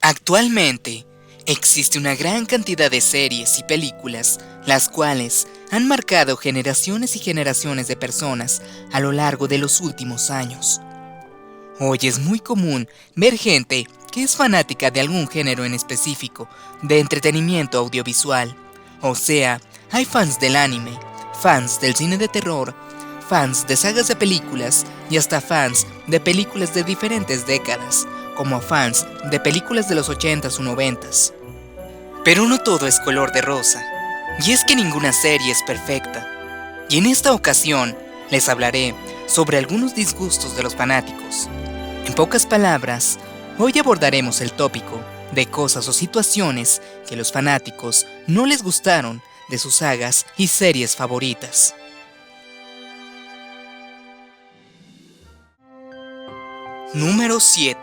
Actualmente, existe una gran cantidad de series y películas, las cuales han marcado generaciones y generaciones de personas a lo largo de los últimos años. Hoy es muy común ver gente que es fanática de algún género en específico de entretenimiento audiovisual. O sea, hay fans del anime, fans del cine de terror, fans de sagas de películas y hasta fans de películas de diferentes décadas, como fans de películas de los 80s o 90s. Pero no todo es color de rosa, y es que ninguna serie es perfecta. Y en esta ocasión les hablaré sobre algunos disgustos de los fanáticos. En pocas palabras, hoy abordaremos el tópico de cosas o situaciones que los fanáticos no les gustaron de sus sagas y series favoritas. Número 7.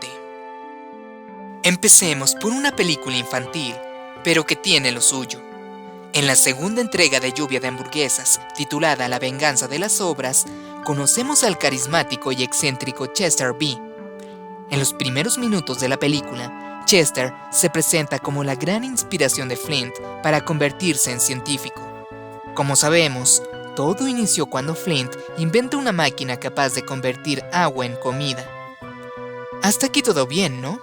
Empecemos por una película infantil, pero que tiene lo suyo. En la segunda entrega de Lluvia de Hamburguesas, titulada La venganza de las obras, conocemos al carismático y excéntrico Chester B. En los primeros minutos de la película, Chester se presenta como la gran inspiración de Flint para convertirse en científico. Como sabemos, todo inició cuando Flint inventa una máquina capaz de convertir agua en comida. Hasta aquí todo bien, ¿no?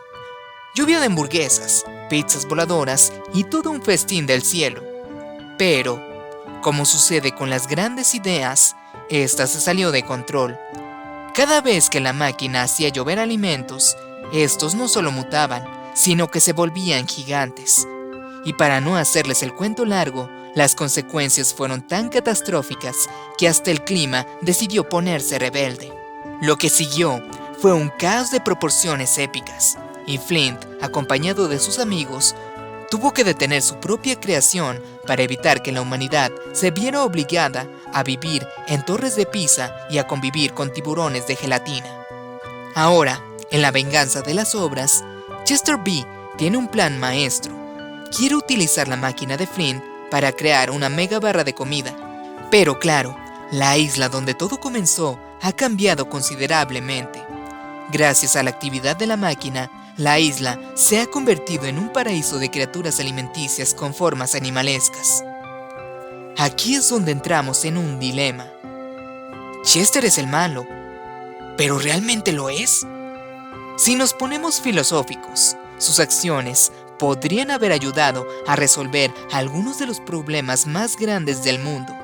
Lluvia de hamburguesas, pizzas voladoras y todo un festín del cielo. Pero, como sucede con las grandes ideas, esta se salió de control. Cada vez que la máquina hacía llover alimentos, estos no solo mutaban, sino que se volvían gigantes. Y para no hacerles el cuento largo, las consecuencias fueron tan catastróficas que hasta el clima decidió ponerse rebelde. Lo que siguió fue un caos de proporciones épicas, y Flint, acompañado de sus amigos, tuvo que detener su propia creación para evitar que la humanidad se viera obligada a vivir en torres de Pisa y a convivir con tiburones de gelatina. Ahora, en la venganza de las obras, Chester B tiene un plan maestro. Quiere utilizar la máquina de Flint para crear una mega barra de comida. Pero claro, la isla donde todo comenzó ha cambiado considerablemente. Gracias a la actividad de la máquina, la isla se ha convertido en un paraíso de criaturas alimenticias con formas animalescas. Aquí es donde entramos en un dilema. Chester es el malo, ¿pero realmente lo es? Si nos ponemos filosóficos, sus acciones podrían haber ayudado a resolver algunos de los problemas más grandes del mundo.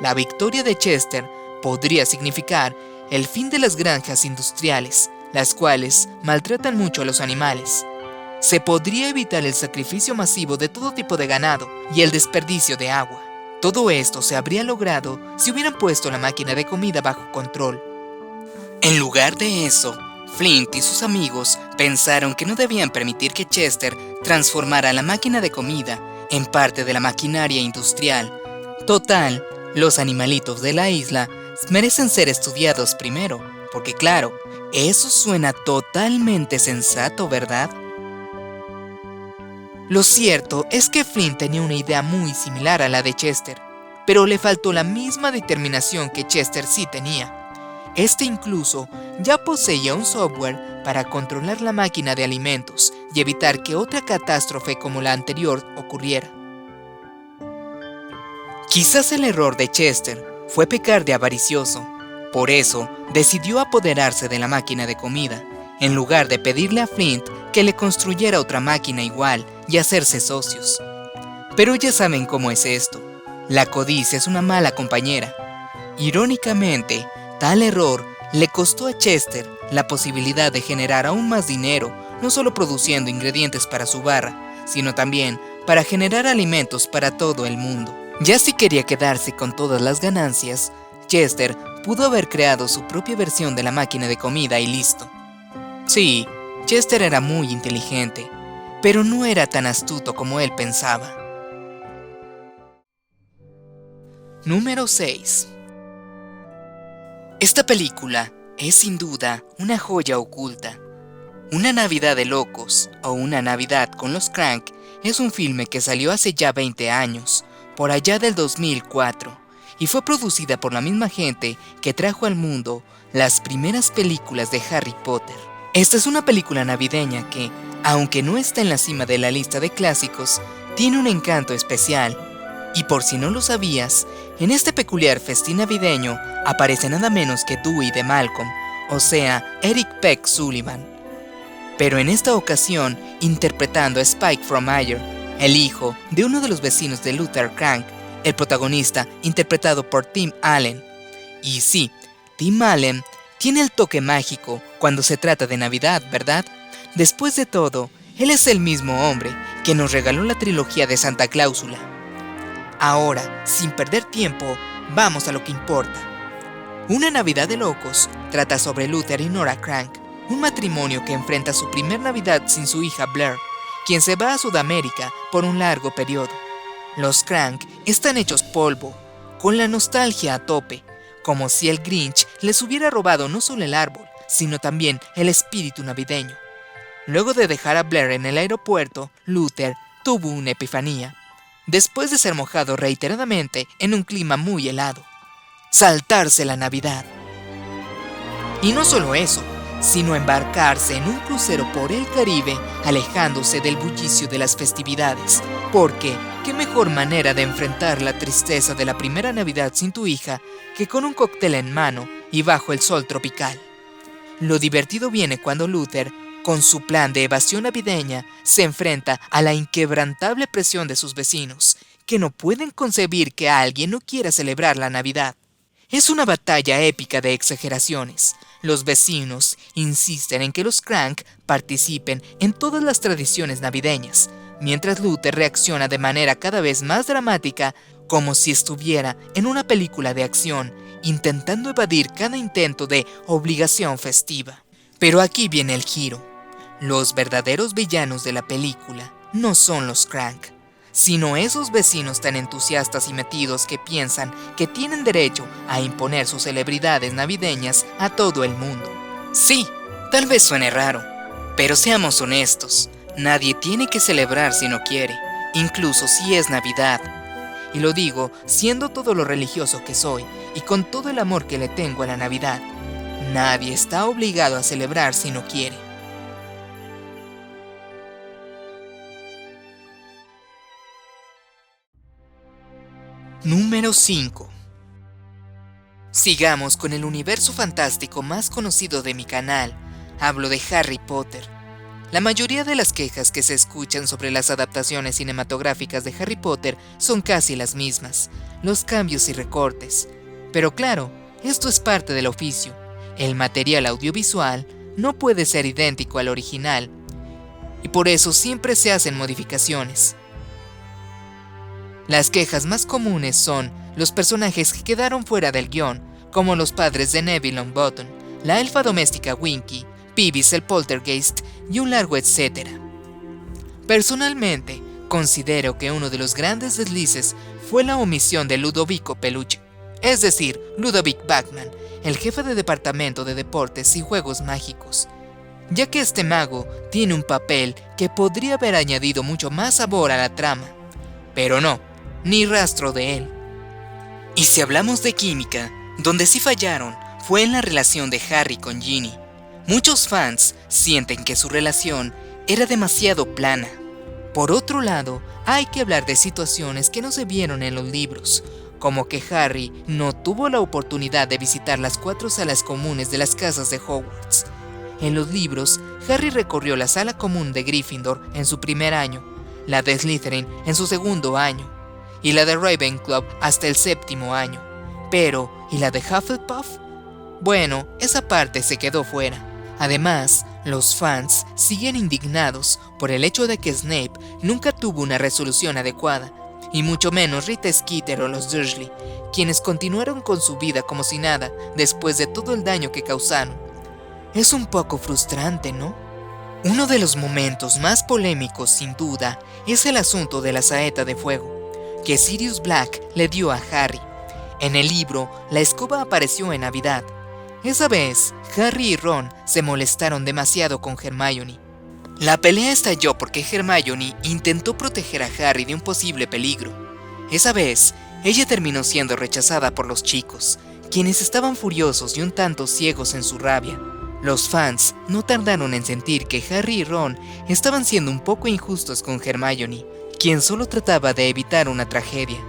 La victoria de Chester podría significar el fin de las granjas industriales, las cuales maltratan mucho a los animales. Se podría evitar el sacrificio masivo de todo tipo de ganado y el desperdicio de agua. Todo esto se habría logrado si hubieran puesto la máquina de comida bajo control. En lugar de eso, Flint y sus amigos pensaron que no debían permitir que Chester transformara la máquina de comida en parte de la maquinaria industrial. Total, los animalitos de la isla merecen ser estudiados primero, porque claro, eso suena totalmente sensato, ¿verdad? Lo cierto es que Flint tenía una idea muy similar a la de Chester, pero le faltó la misma determinación que Chester sí tenía. Este incluso ya poseía un software para controlar la máquina de alimentos y evitar que otra catástrofe como la anterior ocurriera. Quizás el error de Chester fue pecar de avaricioso. Por eso, decidió apoderarse de la máquina de comida, en lugar de pedirle a Flint que le construyera otra máquina igual y hacerse socios. Pero ya saben cómo es esto. La codicia es una mala compañera. Irónicamente, tal error le costó a Chester la posibilidad de generar aún más dinero, no solo produciendo ingredientes para su barra, sino también para generar alimentos para todo el mundo. Ya si quería quedarse con todas las ganancias, Chester pudo haber creado su propia versión de la máquina de comida y listo. Sí, Chester era muy inteligente, pero no era tan astuto como él pensaba. Número 6. Esta película es sin duda una joya oculta. Una Navidad de Locos o Una Navidad con los Crank es un filme que salió hace ya 20 años, por allá del 2004, y fue producida por la misma gente que trajo al mundo las primeras películas de Harry Potter. Esta es una película navideña que, aunque no está en la cima de la lista de clásicos, tiene un encanto especial. Y por si no lo sabías, en este peculiar festín navideño aparece nada menos que Dewey de Malcolm, o sea, Eric Peck Sullivan. Pero en esta ocasión interpretando a Spike Frohmayer, el hijo de uno de los vecinos de Luther Crank, el protagonista interpretado por Tim Allen. Y sí, Tim Allen tiene el toque mágico cuando se trata de Navidad, ¿verdad? Después de todo, él es el mismo hombre que nos regaló la trilogía de Santa Cláusula. Ahora, sin perder tiempo, vamos a lo que importa. Una Navidad de locos trata sobre Luther y Nora Crank, un matrimonio que enfrenta su primer Navidad sin su hija Blair, quien se va a Sudamérica por un largo periodo. Los Crank están hechos polvo, con la nostalgia a tope, como si el Grinch les hubiera robado no solo el árbol, sino también el espíritu navideño. Luego de dejar a Blair en el aeropuerto, Luther tuvo una epifanía, después de ser mojado reiteradamente en un clima muy helado: saltarse la Navidad. Y no solo eso, sino embarcarse en un crucero por el Caribe, alejándose del bullicio de las festividades, porque qué mejor manera de enfrentar la tristeza de la primera Navidad sin tu hija que con un cóctel en mano y bajo el sol tropical. Lo divertido viene cuando Luther, con su plan de evasión navideña, se enfrenta a la inquebrantable presión de sus vecinos, que no pueden concebir que alguien no quiera celebrar la Navidad. Es una batalla épica de exageraciones. Los vecinos insisten en que los Crank participen en todas las tradiciones navideñas, mientras Luther reacciona de manera cada vez más dramática, como si estuviera en una película de acción, intentando evadir cada intento de obligación festiva. Pero aquí viene el giro. Los verdaderos villanos de la película no son los Crank, sino esos vecinos tan entusiastas y metidos que piensan que tienen derecho a imponer sus celebridades navideñas a todo el mundo. Sí, tal vez suene raro, pero seamos honestos, nadie tiene que celebrar si no quiere, incluso si es Navidad. Y lo digo siendo todo lo religioso que soy y con todo el amor que le tengo a la Navidad. Nadie está obligado a celebrar si no quiere. Número 5. Sigamos con el universo fantástico más conocido de mi canal. Hablo de Harry Potter. La mayoría de las quejas que se escuchan sobre las adaptaciones cinematográficas de Harry Potter son casi las mismas, los cambios y recortes. Pero claro, esto es parte del oficio. El material audiovisual no puede ser idéntico al original, y por eso siempre se hacen modificaciones. Las quejas más comunes son los personajes que quedaron fuera del guión, como los padres de Neville Longbottom, la elfa doméstica Winky, Beavis el Poltergeist y un largo etcétera. Personalmente, considero que uno de los grandes deslices fue la omisión de Ludovico Peluche, es decir, Ludovic Bachman, el jefe de departamento de deportes y juegos mágicos, ya que este mago tiene un papel que podría haber añadido mucho más sabor a la trama, pero no, ni rastro de él. Y si hablamos de química, donde sí fallaron fue en la relación de Harry con Ginny. Muchos fans sienten que su relación era demasiado plana. Por otro lado, hay que hablar de situaciones que no se vieron en los libros, como que Harry no tuvo la oportunidad de visitar las 4 salas comunes de las casas de Hogwarts. En los libros, Harry recorrió la sala común de Gryffindor en su primer año, la de Slytherin en su segundo año, y la de Ravenclaw hasta el 7º año. Pero, ¿y la de Hufflepuff? Bueno, esa parte se quedó fuera. Además, los fans siguen indignados por el hecho de que Snape nunca tuvo una resolución adecuada, y mucho menos Rita Skeeter o los Dursley, quienes continuaron con su vida como si nada después de todo el daño que causaron. Es un poco frustrante, ¿no? Uno de los momentos más polémicos, sin duda, es el asunto de la saeta de fuego que Sirius Black le dio a Harry. En el libro, la escoba apareció en Navidad. Esa vez, Harry y Ron se molestaron demasiado con Hermione. La pelea estalló porque Hermione intentó proteger a Harry de un posible peligro. Esa vez, ella terminó siendo rechazada por los chicos, quienes estaban furiosos y un tanto ciegos en su rabia. Los fans no tardaron en sentir que Harry y Ron estaban siendo un poco injustos con Hermione, quien solo trataba de evitar una tragedia.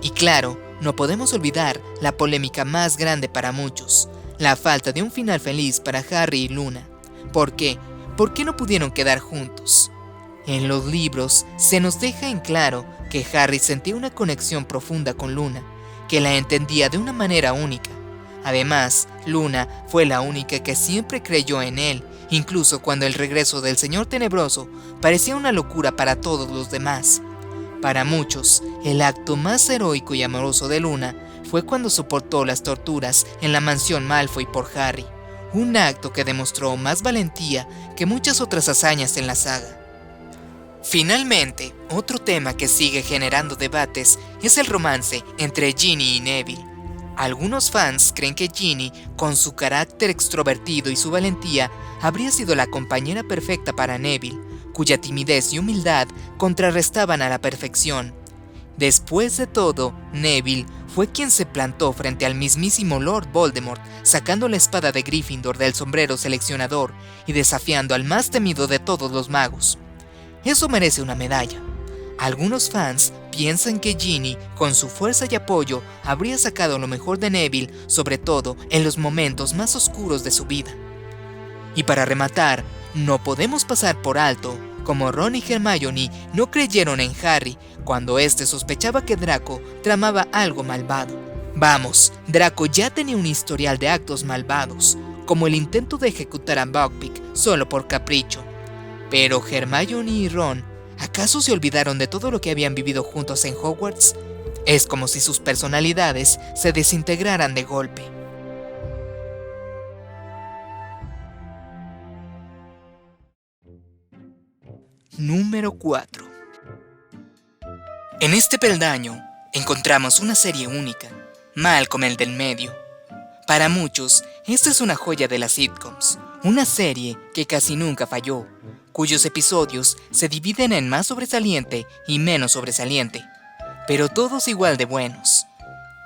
Y claro, no podemos olvidar la polémica más grande para muchos, la falta de un final feliz para Harry y Luna. ¿Por qué? ¿Por qué no pudieron quedar juntos? En los libros se nos deja en claro que Harry sentía una conexión profunda con Luna, que la entendía de una manera única. Además, Luna fue la única que siempre creyó en él, incluso cuando el regreso del Señor Tenebroso parecía una locura para todos los demás. Para muchos, el acto más heroico y amoroso de Luna fue cuando soportó las torturas en la mansión Malfoy por Harry, un acto que demostró más valentía que muchas otras hazañas en la saga. Finalmente, otro tema que sigue generando debates es el romance entre Ginny y Neville. Algunos fans creen que Ginny, con su carácter extrovertido y su valentía, habría sido la compañera perfecta para Neville, cuya timidez y humildad contrarrestaban a la perfección. Después de todo, Neville fue quien se plantó frente al mismísimo Lord Voldemort, sacando la espada de Gryffindor del sombrero seleccionador y desafiando al más temido de todos los magos. Eso merece una medalla. Algunos fans piensan que Ginny, con su fuerza y apoyo, habría sacado lo mejor de Neville, sobre todo en los momentos más oscuros de su vida. Y para rematar, no podemos pasar por alto como Ron y Hermione no creyeron en Harry cuando éste sospechaba que Draco tramaba algo malvado. Vamos, Draco ya tenía un historial de actos malvados, como el intento de ejecutar a Buckbeak solo por capricho. Pero Hermione y Ron, ¿acaso se olvidaron de todo lo que habían vivido juntos en Hogwarts? Es como si sus personalidades se desintegraran de golpe. Número 4. En este peldaño encontramos una serie única, Malcolm el del medio. Para muchos, esta es una joya de las sitcoms, una serie que casi nunca falló, cuyos episodios se dividen en más sobresaliente y menos sobresaliente, pero todos igual de buenos.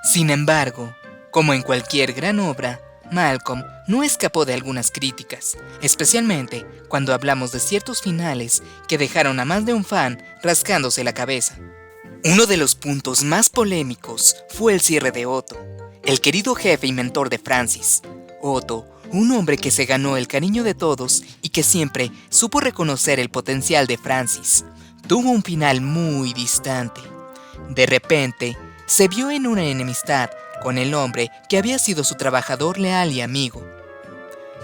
Sin embargo, como en cualquier gran obra, Malcolm no escapó de algunas críticas, especialmente cuando hablamos de ciertos finales que dejaron a más de un fan rascándose la cabeza. Uno de los puntos más polémicos fue el cierre de Otto, el querido jefe y mentor de Francis. Otto, un hombre que se ganó el cariño de todos y que siempre supo reconocer el potencial de Francis, tuvo un final muy distante. De repente, se vio en una enemistad con el hombre que había sido su trabajador leal y amigo.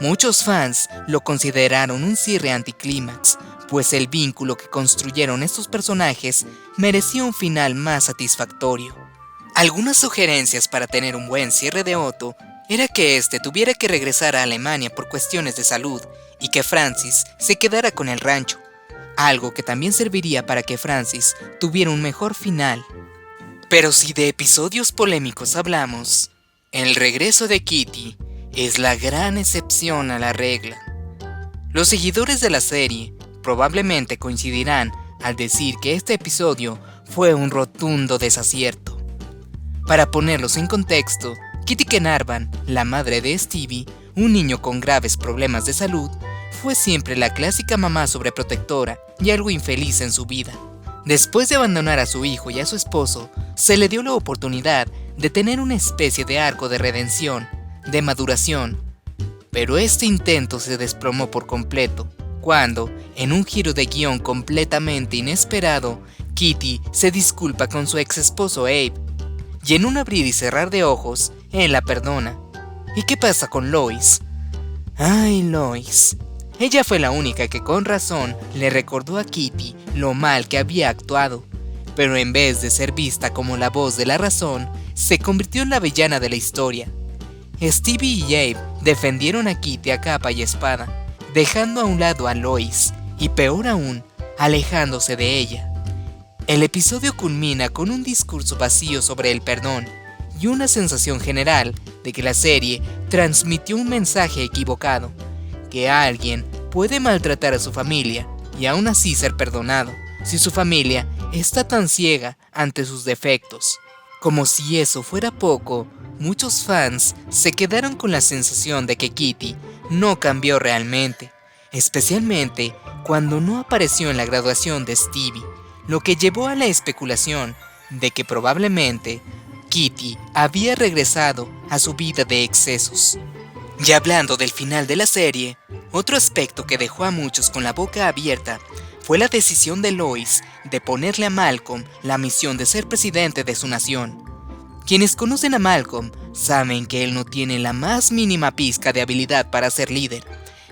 Muchos fans lo consideraron un cierre anticlímax, pues el vínculo que construyeron estos personajes merecía un final más satisfactorio. Algunas sugerencias para tener un buen cierre de Otto era que éste tuviera que regresar a Alemania por cuestiones de salud y que Francis se quedara con el rancho, algo que también serviría para que Francis tuviera un mejor final. Pero si de episodios polémicos hablamos, el regreso de Kitty es la gran excepción a la regla. Los seguidores de la serie probablemente coincidirán al decir que este episodio fue un rotundo desacierto. Para ponerlos en contexto, Kitty Carnarvon, la madre de Stevie, un niño con graves problemas de salud, fue siempre la clásica mamá sobreprotectora y algo infeliz en su vida. Después de abandonar a su hijo y a su esposo, se le dio la oportunidad de tener una especie de arco de redención, de maduración. Pero este intento se desplomó por completo, cuando, en un giro de guión completamente inesperado, Kitty se disculpa con su ex esposo Abe, y en un abrir y cerrar de ojos, él la perdona. ¿Y qué pasa con Lois? Ay, Lois. Ella fue la única que con razón le recordó a Kitty lo mal que había actuado, pero en vez de ser vista como la voz de la razón, se convirtió en la villana de la historia. Stevie y Abe defendieron a Kitty a capa y espada, dejando a un lado a Lois, y peor aún, alejándose de ella. El episodio culmina con un discurso vacío sobre el perdón y una sensación general de que la serie transmitió un mensaje equivocado, que alguien puede maltratar a su familia y aún así ser perdonado, si su familia está tan ciega ante sus defectos. Como si eso fuera poco, muchos fans se quedaron con la sensación de que Kitty no cambió realmente, especialmente cuando no apareció en la graduación de Stevie, lo que llevó a la especulación de que probablemente Kitty había regresado a su vida de excesos. Y hablando del final de la serie, otro aspecto que dejó a muchos con la boca abierta fue la decisión de Lois de ponerle a Malcolm la misión de ser presidente de su nación. Quienes conocen a Malcolm saben que él no tiene la más mínima pizca de habilidad para ser líder.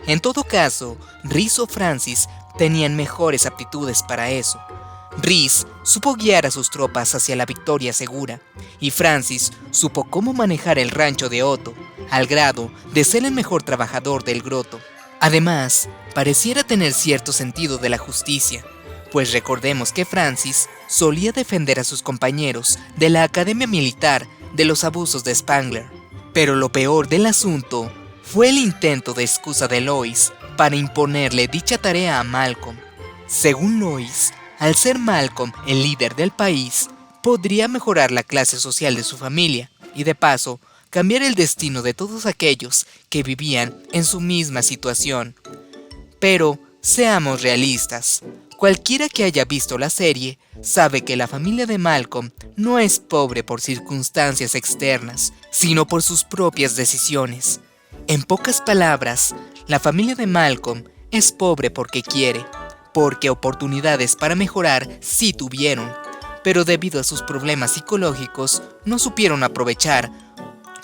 En todo caso, Rhys o Francis tenían mejores aptitudes para eso. Rhys supo guiar a sus tropas hacia la victoria segura, y Francis supo cómo manejar el rancho de Otto, al grado de ser el mejor trabajador del groto. Además, pareciera tener cierto sentido de la justicia, pues recordemos que Francis solía defender a sus compañeros de la Academia Militar de los abusos de Spangler. Pero lo peor del asunto fue el intento de excusa de Lois para imponerle dicha tarea a Malcolm. Según Lois, al ser Malcolm el líder del país, podría mejorar la clase social de su familia y de paso cambiar el destino de todos aquellos que vivían en su misma situación. Pero seamos realistas, cualquiera que haya visto la serie sabe que la familia de Malcolm no es pobre por circunstancias externas, sino por sus propias decisiones. En pocas palabras, la familia de Malcolm es pobre porque quiere, porque oportunidades para mejorar sí tuvieron, pero debido a sus problemas psicológicos no supieron aprovechar,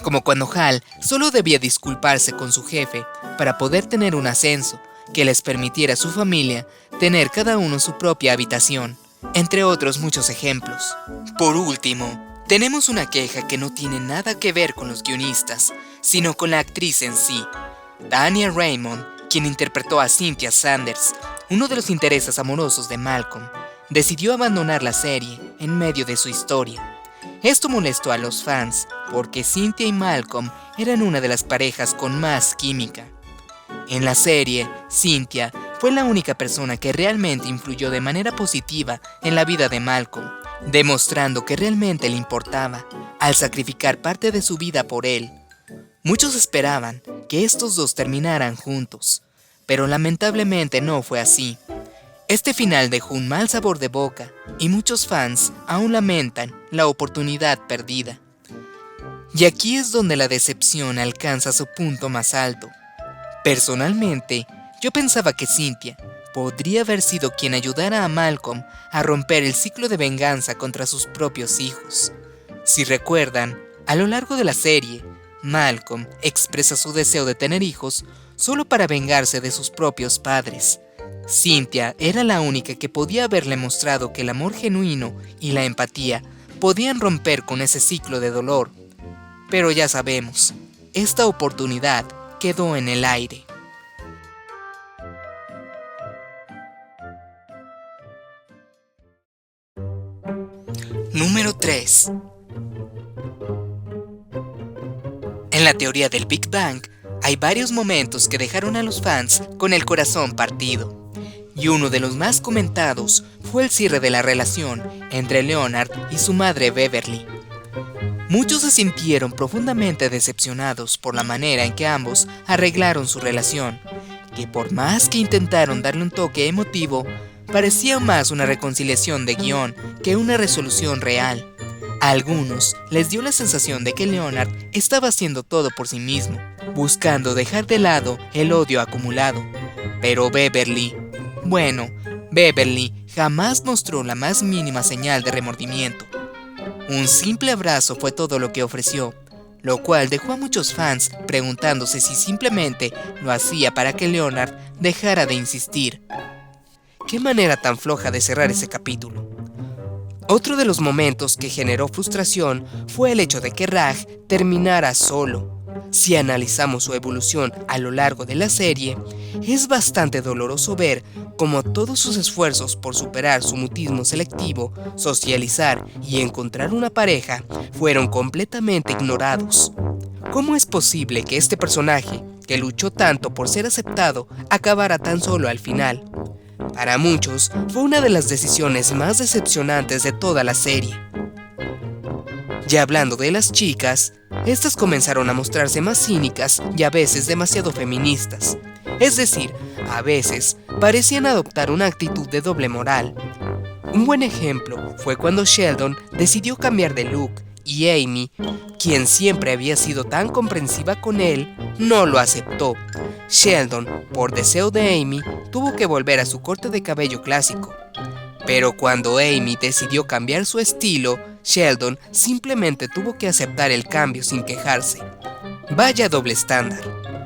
como cuando Hal solo debía disculparse con su jefe para poder tener un ascenso que les permitiera a su familia tener cada uno su propia habitación, entre otros muchos ejemplos. Por último, tenemos una queja que no tiene nada que ver con los guionistas, sino con la actriz en sí. Tania Raymond, quien interpretó a Cynthia Sanders, uno de los intereses amorosos de Malcolm, decidió abandonar la serie en medio de su historia. Esto molestó a los fans porque Cynthia y Malcolm eran una de las parejas con más química. En la serie, Cynthia fue la única persona que realmente influyó de manera positiva en la vida de Malcolm, demostrando que realmente le importaba, al sacrificar parte de su vida por él. Muchos esperaban que estos dos terminaran juntos, pero lamentablemente no fue así. Este final dejó un mal sabor de boca y muchos fans aún lamentan la oportunidad perdida. Y aquí es donde la decepción alcanza su punto más alto. Personalmente, yo pensaba que Cynthia podría haber sido quien ayudara a Malcolm a romper el ciclo de venganza contra sus propios hijos. Si recuerdan, a lo largo de la serie, Malcolm expresa su deseo de tener hijos solo para vengarse de sus propios padres. Cynthia era la única que podía haberle mostrado que el amor genuino y la empatía podían romper con ese ciclo de dolor. Pero ya sabemos, esta oportunidad quedó en el aire. Número 3. En la teoría del Big Bang, hay varios momentos que dejaron a los fans con el corazón partido. Y uno de los más comentados fue el cierre de la relación entre Leonard y su madre Beverly. Muchos se sintieron profundamente decepcionados por la manera en que ambos arreglaron su relación, que por más que intentaron darle un toque emotivo, parecía más una reconciliación de guión que una resolución real. A algunos les dio la sensación de que Leonard estaba haciendo todo por sí mismo, buscando dejar de lado el odio acumulado. Pero Beverly jamás mostró la más mínima señal de remordimiento. Un simple abrazo fue todo lo que ofreció, lo cual dejó a muchos fans preguntándose si simplemente lo hacía para que Leonard dejara de insistir. ¡Qué manera tan floja de cerrar ese capítulo! Otro de los momentos que generó frustración fue el hecho de que Raj terminara solo. Si analizamos su evolución a lo largo de la serie, es bastante doloroso ver cómo todos sus esfuerzos por superar su mutismo selectivo, socializar y encontrar una pareja fueron completamente ignorados. ¿Cómo es posible que este personaje, que luchó tanto por ser aceptado, acabara tan solo al final? Para muchos, fue una de las decisiones más decepcionantes de toda la serie. Ya hablando de las chicas, estas comenzaron a mostrarse más cínicas y a veces demasiado feministas. Es decir, a veces parecían adoptar una actitud de doble moral. Un buen ejemplo fue cuando Sheldon decidió cambiar de look y Amy, quien siempre había sido tan comprensiva con él, no lo aceptó. Sheldon, por deseo de Amy, tuvo que volver a su corte de cabello clásico. Pero cuando Amy decidió cambiar su estilo, Sheldon simplemente tuvo que aceptar el cambio sin quejarse. Vaya doble estándar.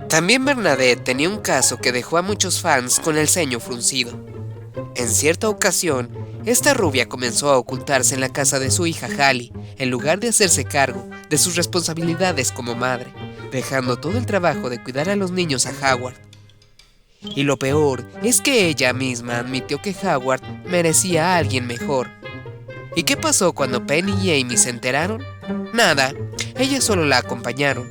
También Bernadette tenía un caso que dejó a muchos fans con el ceño fruncido. En cierta ocasión, esta rubia comenzó a ocultarse en la casa de su hija Hallie, en lugar de hacerse cargo de sus responsabilidades como madre, dejando todo el trabajo de cuidar a los niños a Howard. Y lo peor es que ella misma admitió que Howard merecía a alguien mejor. ¿Y qué pasó cuando Penny y Amy se enteraron? Nada, ellas solo la acompañaron.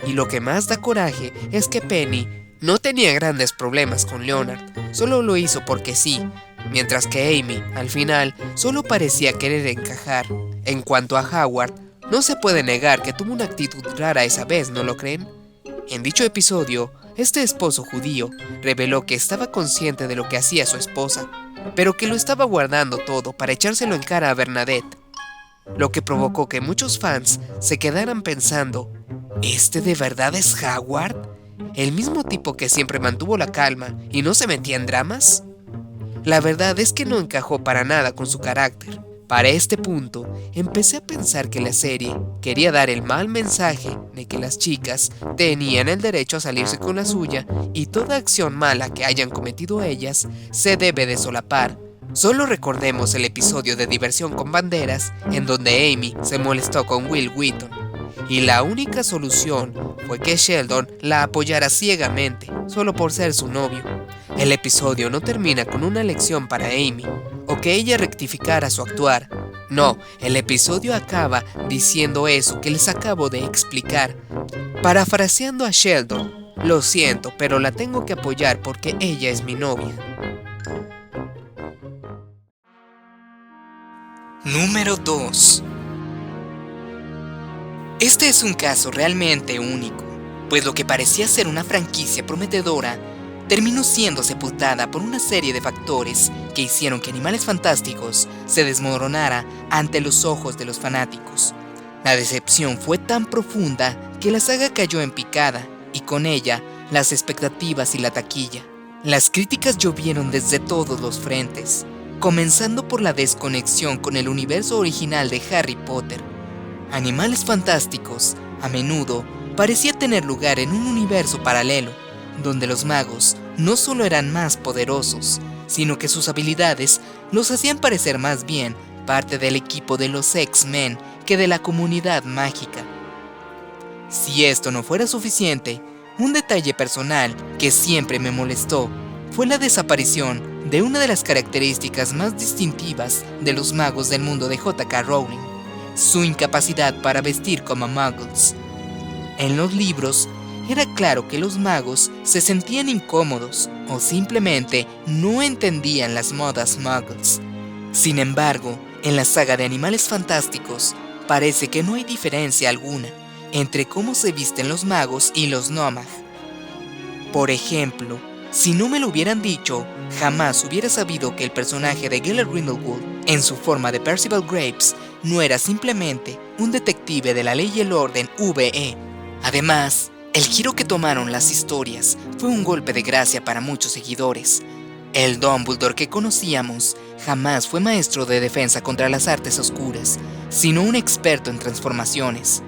Y lo que más da coraje es que Penny no tenía grandes problemas con Leonard, solo lo hizo porque sí, mientras que Amy, al final, solo parecía querer encajar. En cuanto a Howard, no se puede negar que tuvo una actitud rara esa vez, ¿no lo creen? En dicho episodio, este esposo judío reveló que estaba consciente de lo que hacía su esposa, pero que lo estaba guardando todo para echárselo en cara a Bernadette, lo que provocó que muchos fans se quedaran pensando, ¿este de verdad es Howard? ¿El mismo tipo que siempre mantuvo la calma y no se metía en dramas? La verdad es que no encajó para nada con su carácter. Para este punto, empecé a pensar que la serie quería dar el mal mensaje de que las chicas tenían el derecho a salirse con la suya y toda acción mala que hayan cometido ellas se debe de solapar. Solo recordemos el episodio de Diversión con Banderas, en donde Amy se molestó con Will Wheaton, y la única solución fue que Sheldon la apoyara ciegamente, solo por ser su novio. El episodio no termina con una lección para Amy, o que ella rectificara su actuar. No, el episodio acaba diciendo eso que les acabo de explicar. Parafraseando a Sheldon, lo siento, pero la tengo que apoyar porque ella es mi novia. Número 2. Este es un caso realmente único, pues lo que parecía ser una franquicia prometedora terminó siendo sepultada por una serie de factores que hicieron que Animales Fantásticos se desmoronara ante los ojos de los fanáticos. La decepción fue tan profunda que la saga cayó en picada, y con ella las expectativas y la taquilla. Las críticas llovieron desde todos los frentes, comenzando por la desconexión con el universo original de Harry Potter. Animales Fantásticos, a menudo, parecía tener lugar en un universo paralelo, donde los magos no solo eran más poderosos, sino que sus habilidades los hacían parecer más bien parte del equipo de los X-Men que de la comunidad mágica. Si esto no fuera suficiente, un detalle personal que siempre me molestó fue la desaparición de una de las características más distintivas de los magos del mundo de J.K. Rowling, su incapacidad para vestir como muggles. En los libros, era claro que los magos se sentían incómodos o simplemente no entendían las modas muggles. Sin embargo, en la saga de Animales Fantásticos, parece que no hay diferencia alguna entre cómo se visten los magos y los Nomag. Por ejemplo, si no me lo hubieran dicho, jamás hubiera sabido que el personaje de Gellert Grindelwald, en su forma de Percival Graves, no era simplemente un detective de la ley y el orden VE. Además, el giro que tomaron las historias fue un golpe de gracia para muchos seguidores. El Dumbledore que conocíamos jamás fue maestro de defensa contra las artes oscuras, sino un experto en transformaciones.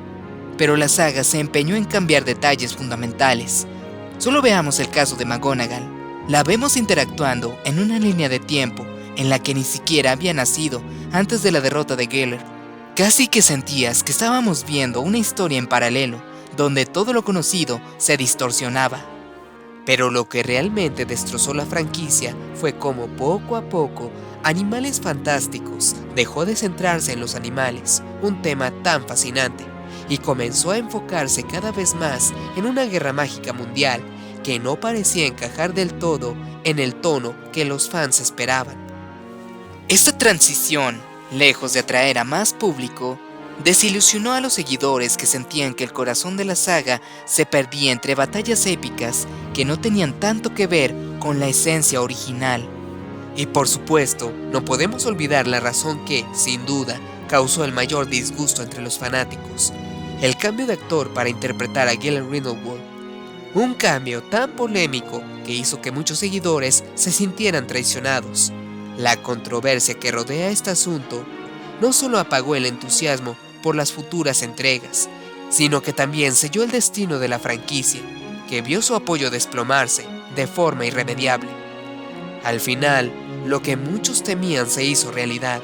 Pero la saga se empeñó en cambiar detalles fundamentales. Solo veamos el caso de McGonagall. La vemos interactuando en una línea de tiempo en la que ni siquiera había nacido antes de la derrota de Gellert. Casi que sentías que estábamos viendo una historia en paralelo, donde todo lo conocido se distorsionaba. Pero lo que realmente destrozó la franquicia fue cómo poco a poco Animales Fantásticos dejó de centrarse en los animales, un tema tan fascinante, y comenzó a enfocarse cada vez más en una guerra mágica mundial que no parecía encajar del todo en el tono que los fans esperaban. Esta transición, lejos de atraer a más público, Desilusionó a los seguidores que sentían que el corazón de la saga se perdía entre batallas épicas que no tenían tanto que ver con la esencia original. Y por supuesto, no podemos olvidar la razón que, sin duda, causó el mayor disgusto entre los fanáticos: el cambio de actor para interpretar a Gillian Grindelwald. Un cambio tan polémico que hizo que muchos seguidores se sintieran traicionados. La controversia que rodea este asunto no solo apagó el entusiasmo por las futuras entregas, sino que también selló el destino de la franquicia, que vio su apoyo desplomarse de forma irremediable. Al final, lo que muchos temían se hizo realidad.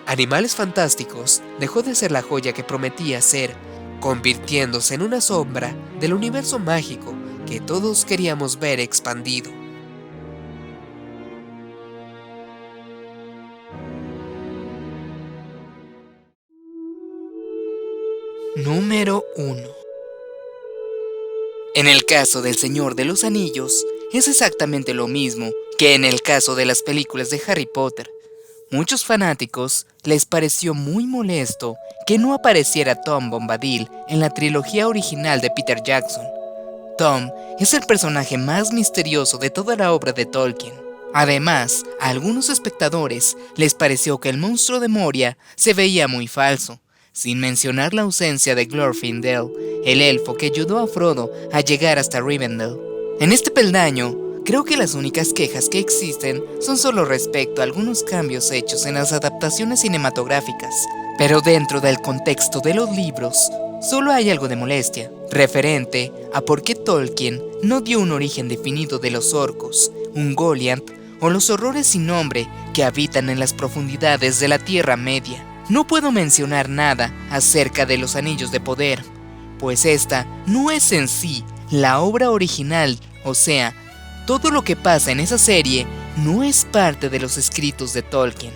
Animales Fantásticos dejó de ser la joya que prometía ser, convirtiéndose en una sombra del universo mágico que todos queríamos ver expandido. Número 1. En el caso del Señor de los Anillos, es exactamente lo mismo que en el caso de las películas de Harry Potter. Muchos fanáticos les pareció muy molesto que no apareciera Tom Bombadil en la trilogía original de Peter Jackson. Tom es el personaje más misterioso de toda la obra de Tolkien. Además, a algunos espectadores les pareció que el monstruo de Moria se veía muy falso, sin mencionar la ausencia de Glorfindel, el elfo que ayudó a Frodo a llegar hasta Rivendell. En este peldaño, creo que las únicas quejas que existen son solo respecto a algunos cambios hechos en las adaptaciones cinematográficas, pero dentro del contexto de los libros, solo hay algo de molestia, referente a por qué Tolkien no dio un origen definido de los orcos, Ungoliant o los horrores sin nombre que habitan en las profundidades de la Tierra Media. No puedo mencionar nada acerca de los Anillos de Poder, pues esta no es en sí la obra original, o sea, todo lo que pasa en esa serie no es parte de los escritos de Tolkien,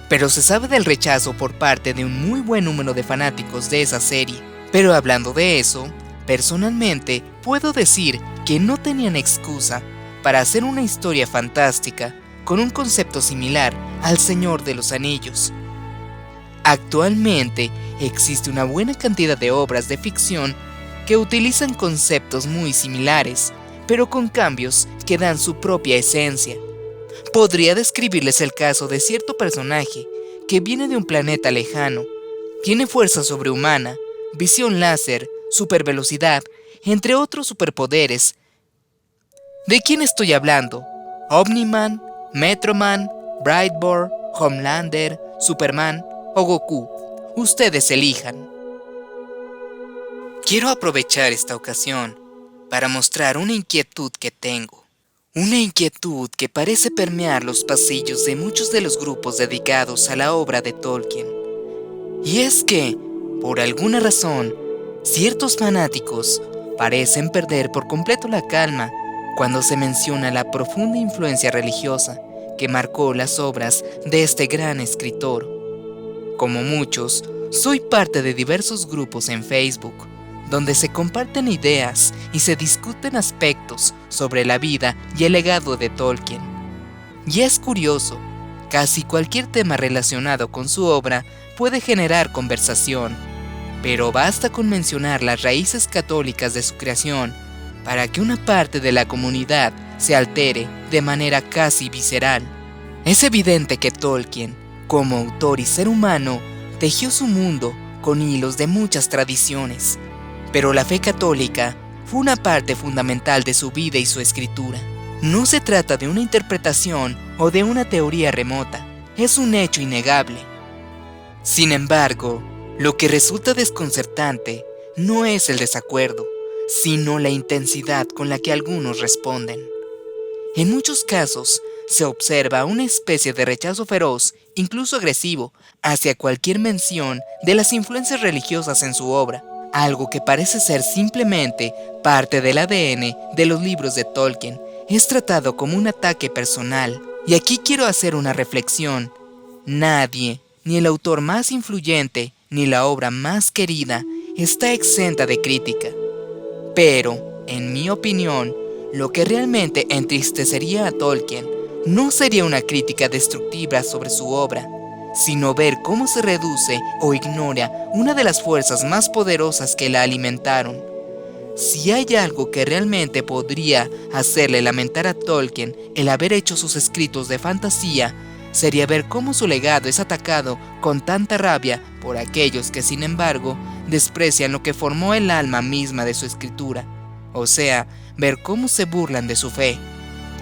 pero se sabe del rechazo por parte de un muy buen número de fanáticos de esa serie. Pero hablando de eso, personalmente puedo decir que no tenían excusa para hacer una historia fantástica con un concepto similar al Señor de los Anillos. Actualmente existe una buena cantidad de obras de ficción que utilizan conceptos muy similares, pero con cambios que dan su propia esencia. Podría describirles el caso de cierto personaje que viene de un planeta lejano, tiene fuerza sobrehumana, visión láser, supervelocidad, entre otros superpoderes. ¿De quién estoy hablando? ¿Omniman, Metroman, Brightborn, Homelander, Superman o Goku? Ustedes elijan. Quiero aprovechar esta ocasión para mostrar una inquietud que tengo. Una inquietud que parece permear los pasillos de muchos de los grupos dedicados a la obra de Tolkien. Y es que, por alguna razón, ciertos fanáticos parecen perder por completo la calma cuando se menciona la profunda influencia religiosa que marcó las obras de este gran escritor. Como muchos, soy parte de diversos grupos en Facebook, donde se comparten ideas y se discuten aspectos sobre la vida y el legado de Tolkien. Y es curioso, casi cualquier tema relacionado con su obra puede generar conversación, pero basta con mencionar las raíces católicas de su creación para que una parte de la comunidad se altere de manera casi visceral. Es evidente que Tolkien, como autor y ser humano, tejió su mundo con hilos de muchas tradiciones, pero la fe católica fue una parte fundamental de su vida y su escritura. No se trata de una interpretación o de una teoría remota, es un hecho innegable. Sin embargo, lo que resulta desconcertante no es el desacuerdo, sino la intensidad con la que algunos responden. En muchos casos, se observa una especie de rechazo feroz, incluso agresivo, hacia cualquier mención de las influencias religiosas en su obra, algo que parece ser simplemente parte del ADN de los libros de Tolkien. Es tratado como un ataque personal. Y aquí quiero hacer una reflexión. Nadie, ni el autor más influyente, ni la obra más querida, está exenta de crítica. Pero, en mi opinión, lo que realmente entristecería a Tolkien no sería una crítica destructiva sobre su obra, sino ver cómo se reduce o ignora una de las fuerzas más poderosas que la alimentaron. Si hay algo que realmente podría hacerle lamentar a Tolkien el haber hecho sus escritos de fantasía, sería ver cómo su legado es atacado con tanta rabia por aquellos que, sin embargo, desprecian lo que formó el alma misma de su escritura, o sea, ver cómo se burlan de su fe.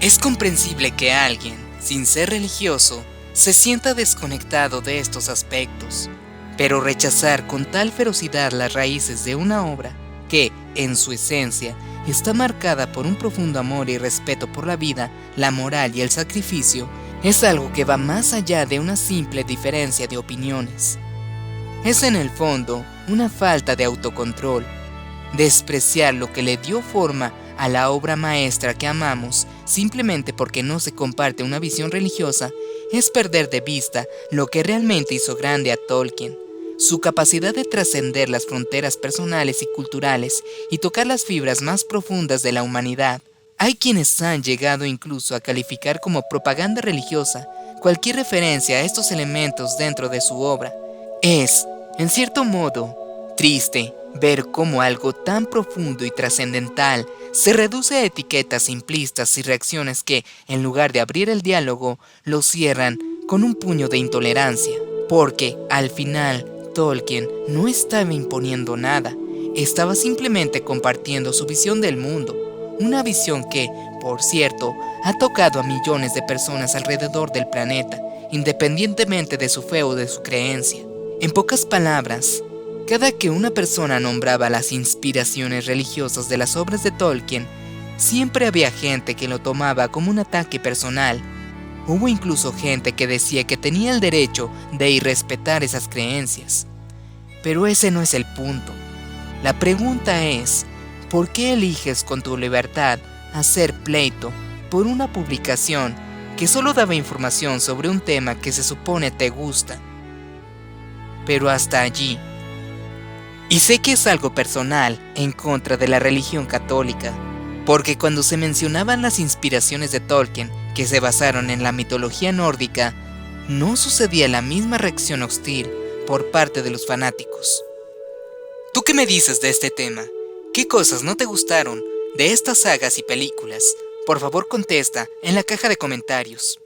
Es comprensible que alguien, sin ser religioso, se sienta desconectado de estos aspectos, pero rechazar con tal ferocidad las raíces de una obra que, en su esencia, está marcada por un profundo amor y respeto por la vida, la moral y el sacrificio, es algo que va más allá de una simple diferencia de opiniones. Es en el fondo una falta de autocontrol. Despreciar lo que le dio forma a la obra maestra que amamos simplemente porque no se comparte una visión religiosa es perder de vista lo que realmente hizo grande a Tolkien, su capacidad de trascender las fronteras personales y culturales y tocar las fibras más profundas de la humanidad. Hay quienes han llegado incluso a calificar como propaganda religiosa cualquier referencia a estos elementos dentro de su obra. Es, en cierto modo, triste ver cómo algo tan profundo y trascendental se reduce a etiquetas simplistas y reacciones que, en lugar de abrir el diálogo, lo cierran con un puño de intolerancia. Porque, al final, Tolkien no estaba imponiendo nada, estaba simplemente compartiendo su visión del mundo. Una visión que, por cierto, ha tocado a millones de personas alrededor del planeta, independientemente de su fe o de su creencia. En pocas palabras, cada que una persona nombraba las inspiraciones religiosas de las obras de Tolkien, siempre había gente que lo tomaba como un ataque personal. Hubo incluso gente que decía que tenía el derecho de irrespetar esas creencias. Pero ese no es el punto. La pregunta es, ¿por qué eliges con tu libertad hacer pleito por una publicación que solo daba información sobre un tema que se supone te gusta? Pero hasta allí. Y sé que es algo personal en contra de la religión católica, porque cuando se mencionaban las inspiraciones de Tolkien que se basaron en la mitología nórdica, no sucedía la misma reacción hostil por parte de los fanáticos. ¿Tú qué me dices de este tema? ¿Qué cosas no te gustaron de estas sagas y películas? Por favor, contesta en la caja de comentarios.